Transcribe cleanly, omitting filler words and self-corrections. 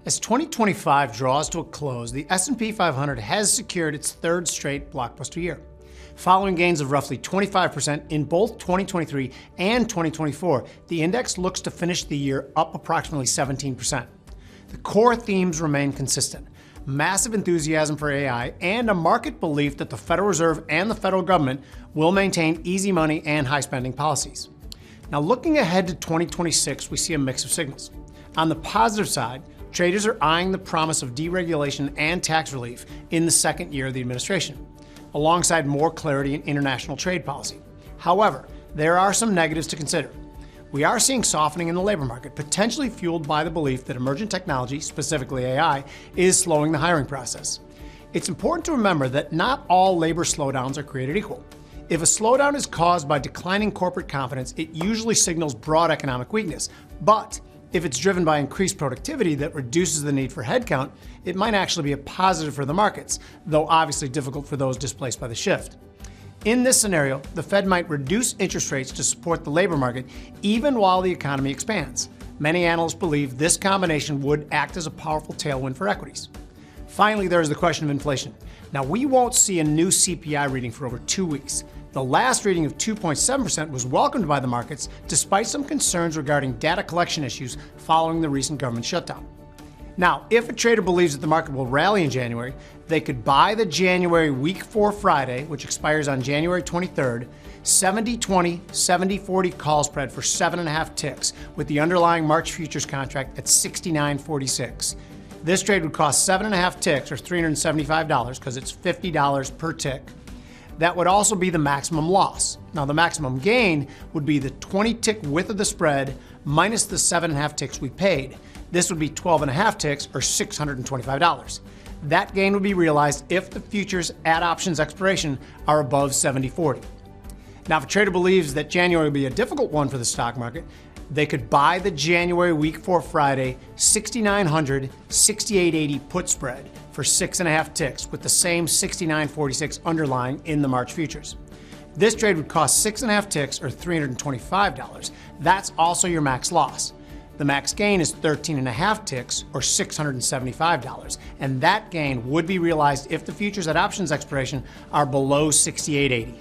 As 2025 draws to a close, the S&P 500 has secured its third straight blockbuster year. Following gains of roughly 25% in both 2023 and 2024, the index looks to finish the year up approximately 17%. The core themes remain consistent: massive enthusiasm for AI and a market belief that the Federal Reserve and the federal government will maintain easy money and high spending policies. Now, looking ahead to 2026, we see a mix of signals. On the positive side, traders are eyeing the promise of deregulation and tax relief in the second year of the administration, alongside more clarity in international trade policy. However, there are some negatives to consider. We are seeing softening in the labor market, potentially fueled by the belief that emergent technology, specifically AI, is slowing the hiring process. It's important to remember that not all labor slowdowns are created equal. If a slowdown is caused by declining corporate confidence, it usually signals broad economic weakness. But if it's driven by increased productivity that reduces the need for headcount, it might actually be a positive for the markets, though obviously difficult for those displaced by the shift. In this scenario, the Fed might reduce interest rates to support the labor market even while the economy expands. Many analysts believe this combination would act as a powerful tailwind for equities. Finally, there is the question of inflation. Now, we won't see a new CPI reading for over 2 weeks. The last reading of 2.7% was welcomed by the markets despite some concerns regarding data collection issues following the recent government shutdown. Now, if a trader believes that the market will rally in January, they could buy the January Week 4 Friday, which expires on January 23rd, 70-20, 70-40 call spread for 7.5 ticks, with the underlying March futures contract at 69.46. This trade would cost 7.5 ticks, or $375, because it's $50 per tick. That would also be the maximum loss. Now, the maximum gain would be the 20-tick width of the spread minus the 7.5 ticks we paid. This would be 12.5 ticks, or $625. That gain would be realized if the futures at options expiration are above 70.40. Now, if a trader believes that January will be a difficult one for the stock market, they could buy the January Week 4 Friday 6,900, 68.80 put spread for 6.5 ticks, with the same 69.46 underlying in the March futures. This trade would cost 6.5 ticks, or $325. That's also your max loss. The max gain is 13.5 ticks, or $675, and that gain would be realized if the futures at options expiration are below 68.80.